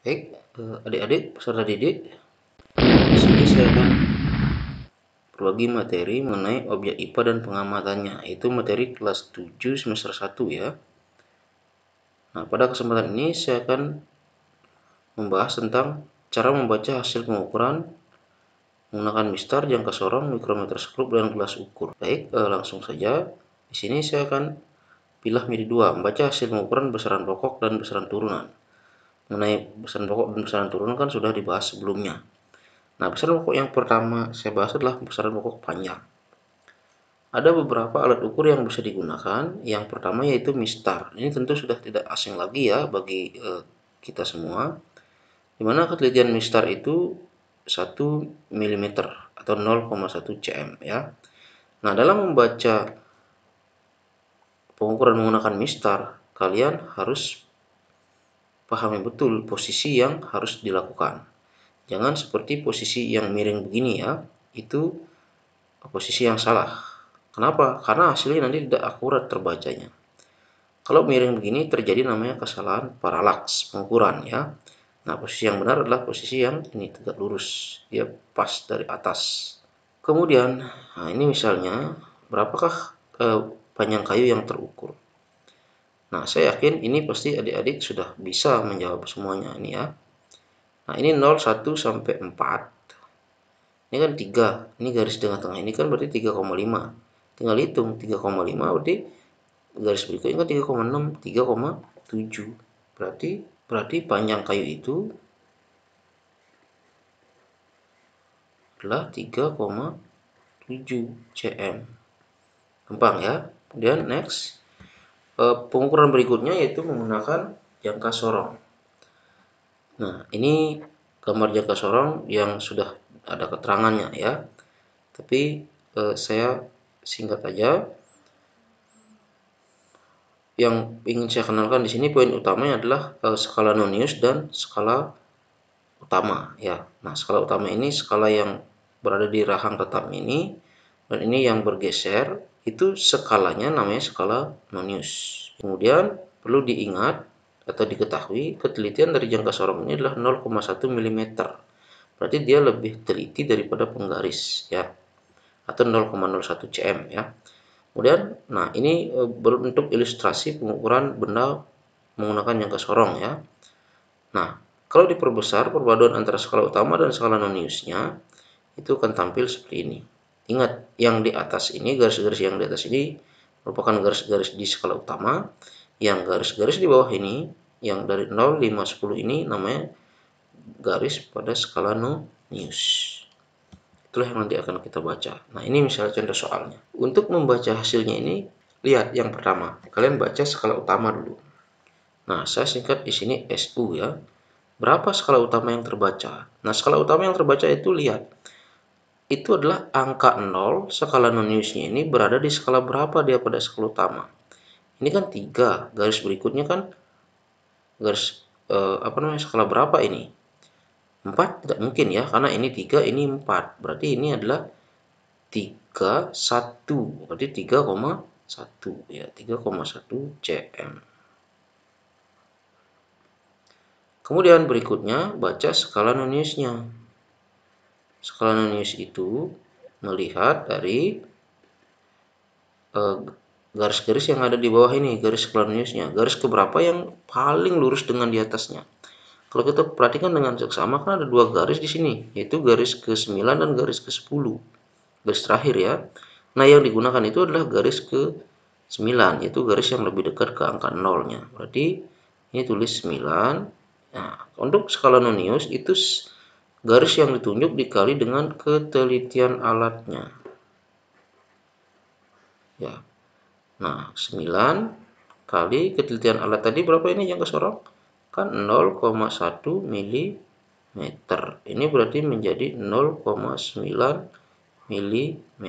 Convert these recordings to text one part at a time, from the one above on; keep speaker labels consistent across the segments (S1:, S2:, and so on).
S1: Baik, adik-adik peserta didik, di sini saya akan berbagi materi mengenai objek IPA dan pengamatannya, yaitu materi kelas 7 semester 1 ya. Nah, pada kesempatan ini saya akan membahas tentang cara membaca hasil pengukuran menggunakan mistar, jangka sorong, mikrometroskop, dan gelas ukur. Baik, langsung saja. Di sini saya akan pilah menjadi dua, membaca hasil pengukuran besaran pokok dan besaran turunan. Mengenai besaran pokok dan besaran turunan kan sudah dibahas sebelumnya. Nah, besaran pokok yang pertama saya bahas adalah besaran pokok panjang. Ada beberapa alat ukur yang bisa digunakan. Yang pertama yaitu mistar. Ini tentu sudah tidak asing lagi ya bagi kita semua. Dimana ketelitian mistar itu 1 mm atau 0,1 cm ya. Nah, dalam membaca pengukuran menggunakan mistar, kalian harus pahami betul posisi yang harus dilakukan. Jangan seperti posisi yang miring begini ya. Itu posisi yang salah. Kenapa? Karena hasilnya nanti tidak akurat terbacanya. Kalau miring begini terjadi namanya kesalahan paralaks pengukuran ya. Nah, posisi yang benar adalah posisi yang ini tegak lurus, dia pas dari atas. Kemudian, nah ini misalnya berapakah panjang kayu yang terukur. Nah, saya yakin ini pasti adik-adik sudah bisa menjawab semuanya ini ya. Nah, ini 0, 1 sampai 4. Ini kan 3, ini garis tengah-tengah ini kan berarti 3,5. Tinggal hitung 3,5 berarti garis berikutnya kan 3,6, 3,7. Berarti panjang kayu itu adalah 3,7 cm. Gampang ya. Kemudian next, pengukuran berikutnya yaitu menggunakan jangka sorong. Nah, ini gambar jangka sorong yang sudah ada keterangannya ya. Tapi saya singkat aja. Yang ingin saya kenalkan di sini poin utamanya adalah skala Nonius dan skala utama ya. Nah, skala utama ini skala yang berada di rahang tetap ini, dan ini yang bergeser itu skalanya namanya skala Nonius. Kemudian perlu diingat atau diketahui ketelitian dari jangka sorong ini adalah 0,1 mm. Berarti dia lebih teliti daripada penggaris ya, atau 0,01 cm ya. Kemudian, nah ini berbentuk ilustrasi pengukuran benda menggunakan jangka sorong ya. Nah, kalau diperbesar perpaduan antara skala utama dan skala Noniusnya itu akan tampil seperti ini. Ingat, yang di atas ini, garis-garis yang di atas ini merupakan garis-garis di skala utama. Yang garis-garis di bawah ini, yang dari 0, 5, 10 ini namanya garis pada skala Nonius. Itulah yang nanti akan kita baca. Nah, ini misalnya contoh soalnya. Untuk membaca hasilnya ini, lihat yang pertama. Kalian baca skala utama dulu. Nah, saya singkat di sini SU ya. Berapa skala utama yang terbaca? Nah, skala utama yang terbaca itu lihat. Itu adalah angka 0, skala Noniusnya ini berada di skala berapa dia pada skala utama. Ini kan 3, garis berikutnya kan garis skala berapa ini? 4 tidak mungkin ya, karena ini 3, ini 4. Berarti ini adalah 3, 1. Berarti 3,1 ya, 3,1 cm. Kemudian berikutnya baca skala Noniusnya. Skala Nonius itu melihat dari garis-garis yang ada di bawah ini, garis skala Noniusnya. Garis keberapa yang paling lurus dengan di atasnya. Kalau kita perhatikan dengan seksama kan ada dua garis di sini, yaitu garis ke-9 dan garis ke-10. Garis terakhir ya. Nah, yang digunakan itu adalah garis ke-9, yaitu garis yang lebih dekat ke angka 0-nya. Berarti ini tulis 9. Nah, untuk skala Nonius itu garis yang ditunjuk dikali dengan ketelitian alatnya. Ya. Nah, 9 kali ketelitian alat tadi berapa ini jangka sorong? Kan 0,1 mm. Ini berarti menjadi 0,9 mm.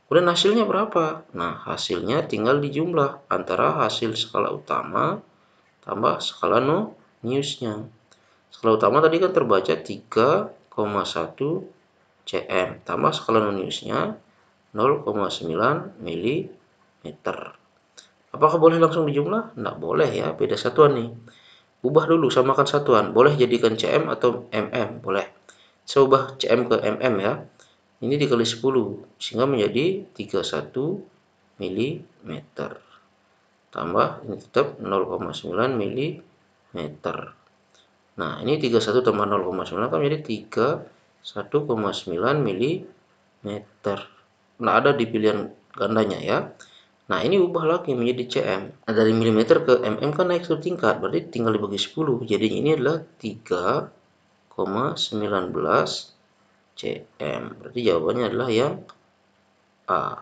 S1: Kemudian hasilnya berapa? Nah, hasilnya tinggal dijumlah antara hasil skala utama tambah skala Noniusnya. Skala utama tadi kan terbaca 3,1 cm tambah skala Noniusnya 0,9 mm. Apakah boleh langsung dijumlah? Tidak boleh ya, beda satuan nih. ubah dulu, samakan satuan. Boleh jadikan cm atau mm, boleh. Saya ubah cm ke mm ya. Ini dikali 10 sehingga menjadi 31 mm. Tambah ini tetap 0,9 mm. Nah, ini 31 tambah 0,9 kan menjadi 31,9 mm. Nah, ada di pilihan gandanya ya. Nah, ini ubah lagi menjadi cm. Nah, dari milimeter ke mm kan naik satu tingkat, berarti tinggal dibagi 10. Jadi ini adalah 3,19 cm. Berarti jawabannya adalah yang A.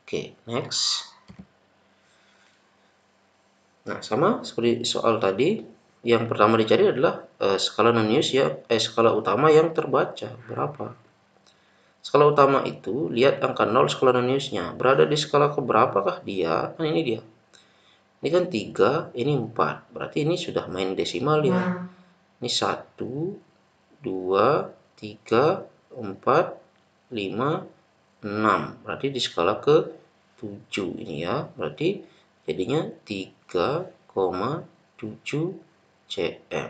S1: Oke, next. Nah, sama seperti soal tadi, yang pertama dicari adalah skala non-news ya, skala utama yang terbaca berapa. Skala utama itu lihat angka 0 skala non-newsnya. Berada di skala keberapakah dia? Kan ini dia. Ini kan 3, ini 4. Berarti ini sudah main desimal ya. Ini 1, 2, 3, 4, 5, 6. Berarti di skala ke 7 ini ya. Berarti jadinya 3,7 cm.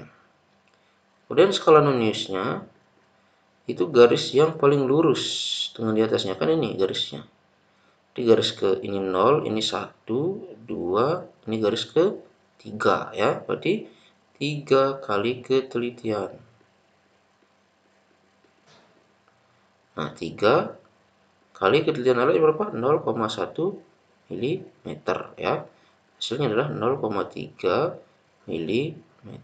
S1: Kemudian skala non-newsnya itu garis yang paling lurus dengan di atasnya, kan ini garisnya. Di garis ke ini 0, ini 1, 2, ini garis ke 3 ya. Berarti 3 kali ketelitian. Nah, 3 kali ketelitian alatnya berapa? 0,1 mm ya. Hasilnya adalah 0,3 mm.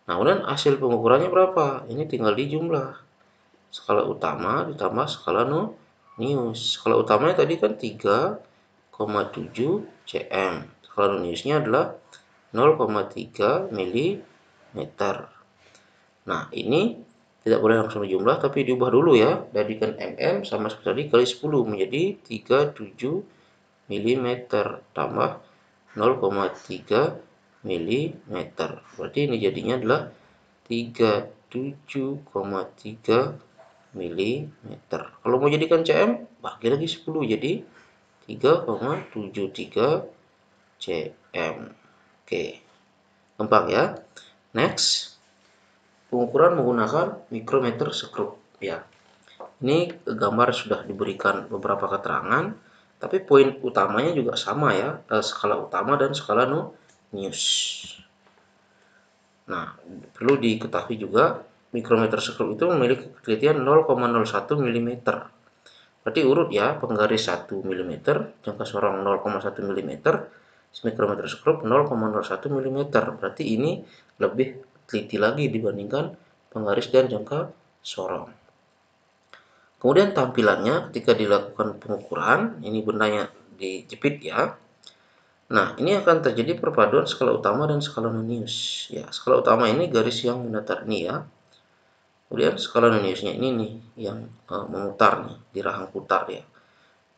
S1: Nah, kemudian hasil pengukurannya berapa? Ini tinggal dijumlah. Skala utama ditambah skala non-news. Skala utamanya tadi kan 3,7 cm. Skala non-newsnya adalah 0,3 mm. Nah, ini tidak boleh langsung dijumlah, tapi diubah dulu ya. Jadikan mm sama seperti tadi kali 10 menjadi 37 mm tambah 0,3 mm. Berarti ini jadinya adalah 37,3 mm. Kalau mau jadikan cm, bagi lagi 10 jadi 3,73 cm. Oke, gampang ya. Next, pengukuran menggunakan mikrometer skrup ya. Ini gambar sudah diberikan beberapa keterangan, tapi poin utamanya juga sama ya, skala utama dan skala non-news. Nah, perlu diketahui juga mikrometer skrup itu memiliki ketelitian 0,01 mm. Berarti urut ya, penggaris 1 mm, jangka sorong 0,1 mm, mikrometer skrup 0,01 mm. Berarti ini lebih teliti lagi dibandingkan penggaris dan jangka sorong. Kemudian tampilannya ketika dilakukan pengukuran, ini bendanya dijepit ya. Nah, ini akan terjadi perpaduan skala utama dan skala non-news. Ya, skala utama ini garis yang mendatar ini ya. Kemudian skala non-newsnya ini nih yang memutar nih, di rahang putar ya.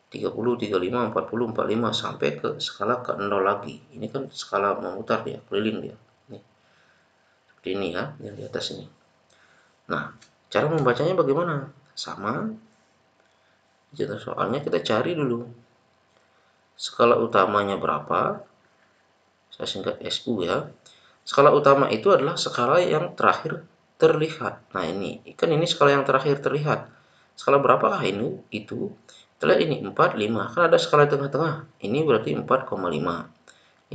S1: 30, 35, 40, 45 sampai ke skala ke 0 lagi. Ini kan skala memutar ya, keliling dia. Nih. Seperti ini ya, yang di atas ini. Nah, cara membacanya bagaimana? Sama. Jadi soalnya kita cari dulu. Skala utamanya berapa? Saya singkat SU ya. Skala utama itu adalah skala yang terakhir terlihat. Nah, ini kan ini skala yang terakhir terlihat. Skala berapakah ini? Itu. Kita lihat ini 4, 5. Kan ada skala tengah-tengah. Ini berarti 4,5.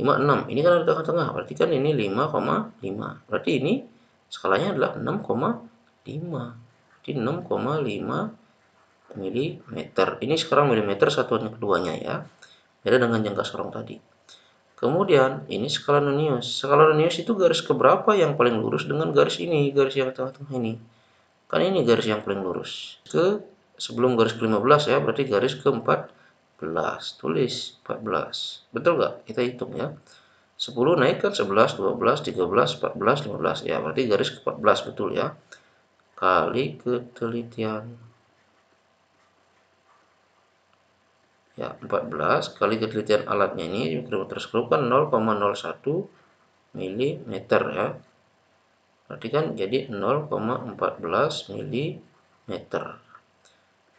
S1: 5, 6. Ini kan ada tengah-tengah. Berarti kan ini 5,5. Berarti ini skalanya adalah 6,5. Jadi 6,5 mm. Ini sekarang milimeter satuan keduanya ya. Beda dengan jangka sorong tadi. Kemudian ini skala non-news. Skala non-news itu garis keberapa yang paling lurus dengan garis ini, garis yang tengah-tengah ini. Kan ini garis yang paling lurus. Sebelum garis ke-15 ya, berarti garis ke-14. Tulis 14. Betul nggak? Kita hitung ya. 10 naik kan 11, 12, 13, 14, 15. Ya, berarti garis ke-14 betul ya. Kali ketelitian. Ya, 14 kali ketelitian alatnya ini mikrometer skrup kan 0,01 mm ya. Berarti kan jadi 0,14 mm.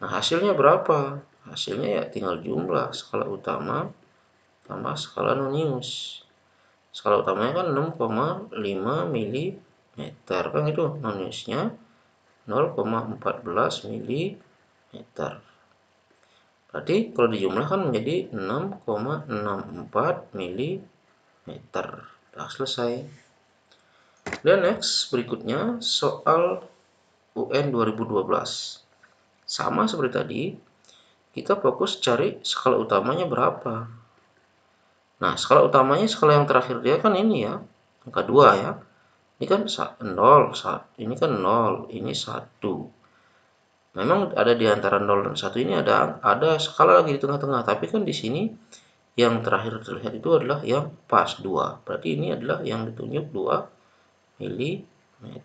S1: Nah, hasilnya berapa? Hasilnya ya tinggal jumlah skala utama tambah skala non-news. skala utamanya kan 6,5 mm kan itu, non-newsnya 0,14 mm. Berarti kalau dijumlahkan menjadi 6,64 mm. Nah, selesai. Dan next berikutnya soal UN 2012. Sama seperti tadi, kita fokus cari skala utamanya berapa. Nah, skala utamanya skala yang terakhir dia kan ini ya, angka 2 ya. Ini kan 0, ini kan 0, ini 1. Memang ada di antara 0 dan 1 ini ada skala lagi di tengah-tengah, tapi kan di sini yang terakhir terlihat itu adalah yang pas 2. Berarti ini adalah yang ditunjuk 2 mm.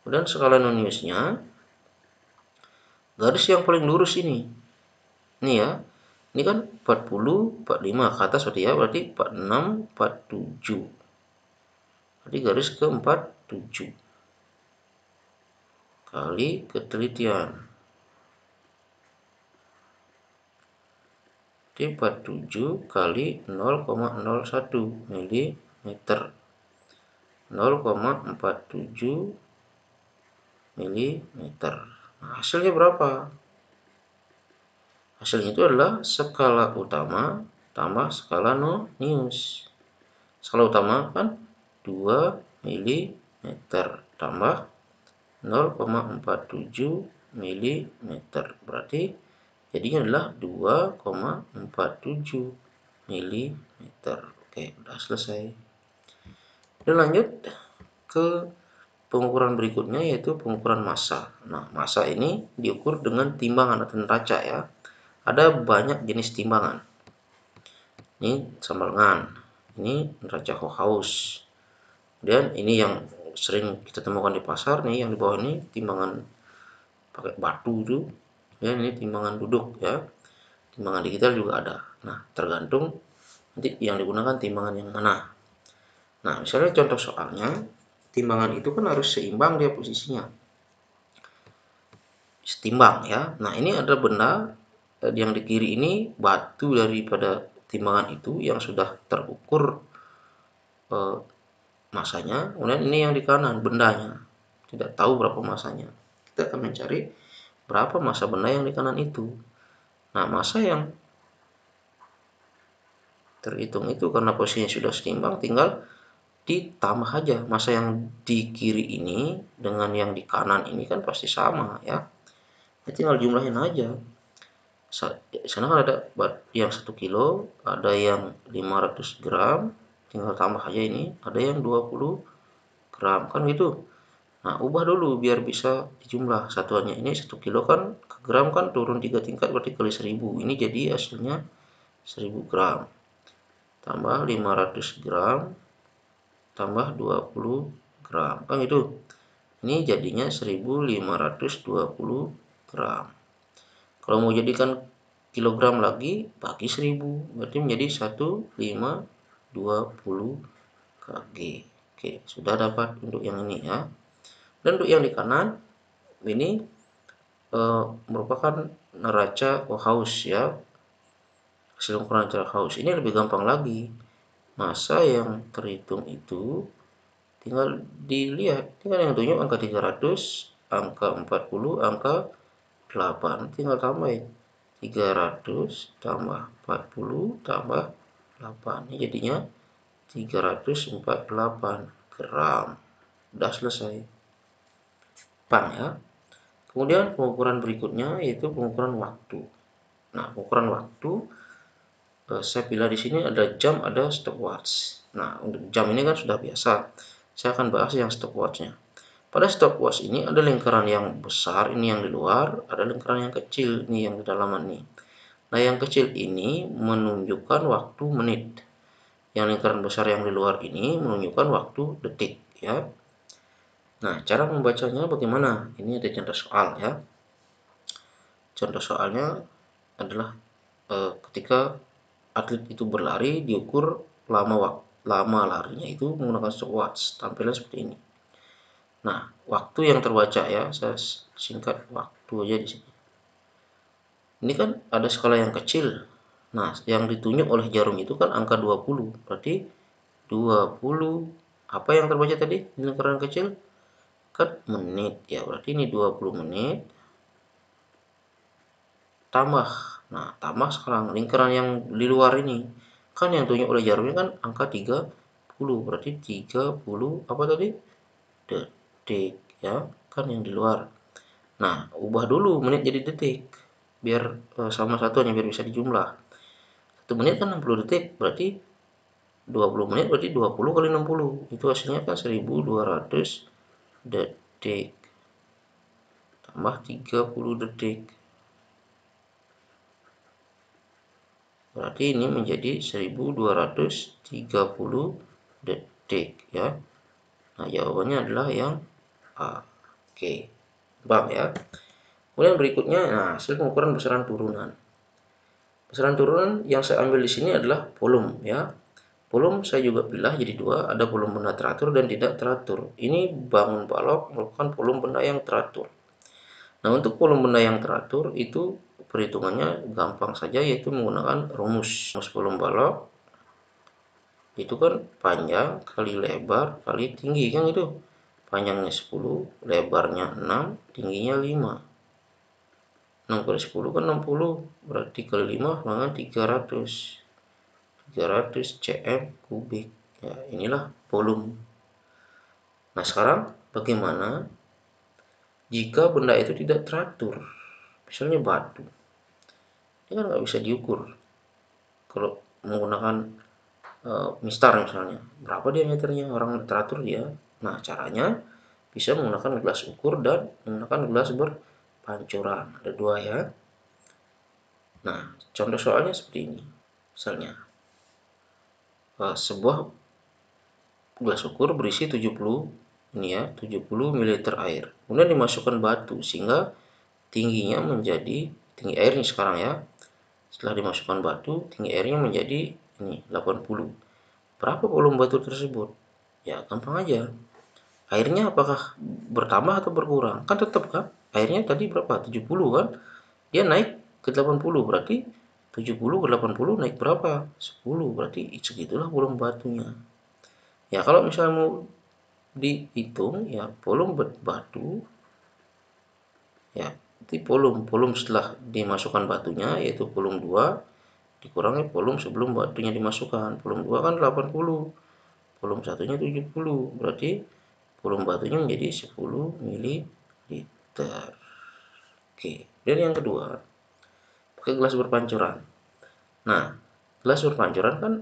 S1: Kemudian skala non-newsnya, garis yang paling lurus ini. Ini ya, ini kan 40, 45 ke atas berarti ya, berarti 46, 47. Jadi garis ke 47 kali ketelitian. Jadi 47 kali 0,01 mm. 0,47 mm. Nah, hasilnya berapa? Hasilnya itu adalah skala utama tambah skala non-news. Skala utama kan 2 mm tambah 0,47 mm. Berarti jadinya adalah 2,47 mm. Oke, udah selesai. Dan lanjut ke pengukuran berikutnya, yaitu pengukuran massa. Nah, massa ini diukur dengan timbangan atau neraca ya. Ada banyak jenis timbangan. Ini sambalengan, ini neraca Cohaus. Kemudian ini yang sering kita temukan di pasar nih, yang di bawah ini timbangan pakai batu itu. Dan ini timbangan duduk ya. Timbangan digital juga ada. Nah, tergantung nanti yang digunakan timbangan yang mana. Nah, misalnya contoh soalnya, timbangan itu kan harus seimbang dia posisinya. Setimbang ya. Nah, ini ada benda yang di kiri ini batu daripada timbangan itu yang sudah terukur masanya. Kemudian ini yang di kanan bendanya. Tidak tahu berapa masanya. Kita akan mencari berapa massa benda yang di kanan itu. Nah, massa yang terhitung itu karena posisinya sudah seimbang, tinggal ditambah aja. Massa yang di kiri ini dengan yang di kanan ini kan pasti sama ya. Tinggal jumlahin aja. Sana kan ada yang 1 kilo, ada yang 500 gram, tinggal tambah aja ini, ada yang 20 gram kan gitu. Nah, ubah dulu biar bisa dijumlah satuannya. Ini 1 kilo kan ke gram kan turun 3 tingkat berarti kali 1000. Ini jadi hasilnya 1000 gram. Tambah 500 gram tambah 20 gram. Kan itu. Ini jadinya 1520 gram. Kalau mau jadikan kilogram lagi bagi 1000, berarti menjadi 1520 kg. Oke, sudah dapat untuk yang ini ya. Dan untuk yang di kanan ini merupakan neraca Cohaus ya. Hasil ukuran neraca Cohaus ini lebih gampang lagi. Massa yang terhitung itu tinggal dilihat, tinggal yang tunjuk angka 300, angka 40, angka 8, tinggal tambahin 300 tambah 40 tambah 8, ini jadinya 348 gram. Udah selesai. Paham ya? Kemudian pengukuran berikutnya yaitu pengukuran waktu. Nah, pengukuran waktu saya pilih di sini ada jam, ada stopwatch. Nah, untuk jam ini kan sudah biasa. Saya akan bahas yang stopwatchnya. Pada stopwatch ini ada lingkaran yang besar, ini yang di luar, ada lingkaran yang kecil, ini yang di dalaman nih. Nah, yang kecil ini menunjukkan waktu menit. Yang lingkaran besar yang di luar ini menunjukkan waktu detik ya. Nah, cara membacanya bagaimana? Ini ada contoh soal ya. Contoh soalnya adalah ketika atlet itu berlari diukur lama larinya itu menggunakan stopwatch. Tampilnya seperti ini. Nah, waktu yang terbaca ya, saya singkat waktu aja di sini. Ini kan ada skala yang kecil. Nah, yang ditunjuk oleh jarum itu kan angka 20. Berarti 20. Apa yang terbaca tadi di lingkaran kecil? Kan menit ya, berarti ini 20 menit tambah. Nah, tambah sekarang lingkaran yang di luar ini. Kan yang tunjuk oleh jarumnya kan angka 30. Berarti 30 apa tadi? Detik ya, kan yang di luar. Nah, ubah dulu menit jadi detik. Biar sama satunya biar bisa dijumlah. 1 menit kan 60 detik, berarti 20 menit berarti 20 kali 60. Itu hasilnya kan 1200 detik. Tambah 30 detik. Berarti ini menjadi 1230 detik ya. Nah, jawabannya adalah yang A. Oke. Bang ya. Kemudian berikutnya, nah, hasil pengukuran besaran turunan. Besaran turunan yang saya ambil di sini adalah volume ya. Volume saya juga pilah jadi dua, ada volume benda teratur dan tidak teratur. Ini bangun balok merupakan volume benda yang teratur. Nah, untuk volume benda yang teratur itu perhitungannya gampang saja, yaitu menggunakan rumus volume balok. Itu kan panjang kali lebar kali tinggi kan itu. Panjangnya 10, lebarnya 6, tingginya 5. 6 kali 10 kan 60, berarti kali 5 maka 300 cm kubik. Ya, inilah volume. Nah, sekarang bagaimana jika benda itu tidak teratur? Misalnya batu. Ini kan nggak bisa diukur. Kalau menggunakan mistar misalnya, berapa diameternya, orang teratur dia. Nah, caranya bisa menggunakan gelas ukur dan menggunakan gelas berpancuran. Ada dua ya. Nah, contoh soalnya seperti ini. Misalnya, sebuah gelas ukur berisi 70 ini ya, 70 ml air. Kemudian dimasukkan batu sehingga tingginya menjadi tinggi airnya sekarang ya. Setelah dimasukkan batu, tinggi airnya menjadi ini 80. Berapa volume batu tersebut? Ya, gampang aja. Airnya apakah bertambah atau berkurang? Kan tetap kan? Airnya tadi berapa? 70 kan? Dia naik ke 80, berarti 70 ke 80 naik berapa? 10, berarti segitulah volume batunya. Ya, kalau misalnya mau dihitung ya volume batu ya, itu volume setelah dimasukkan batunya yaitu volume 2 dikurangi volume sebelum batunya dimasukkan. Volume 2 kan 80, volume satunya 70, berarti volume batunya menjadi 10 ml. Oke, dan yang kedua, pakai gelas berpancuran. Nah, gelas berpancuran kan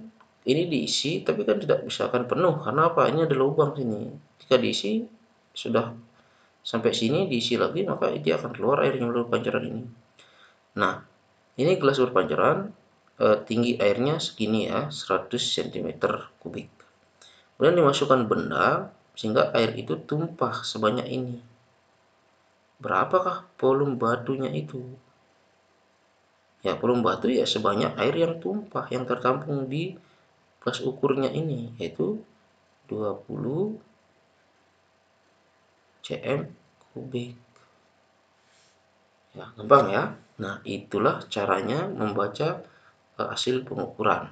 S1: ini diisi tapi kan tidak bisa akan penuh karena apa? Ini ada lubang sini. Jika diisi sudah sampai sini diisi lagi maka dia akan keluar air yang melalui pancuran ini. Nah, ini gelas berpancuran tinggi airnya segini ya, 100 cm kubik. Kemudian dimasukkan benda sehingga air itu tumpah sebanyak ini. Berapakah volume batunya itu? Ya, volume batu ya sebanyak air yang tumpah yang tertampung di gelas ukurnya ini, yaitu 20 cm kubik. Ya, gampang ya. Nah, itulah caranya membaca hasil pengukuran.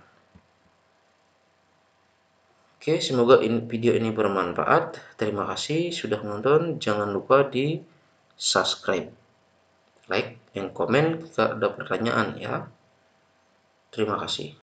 S1: Oke, semoga video ini bermanfaat. Terima kasih sudah menonton. Jangan lupa di subscribe, like, dan komen jika ada pertanyaan ya. Terima kasih.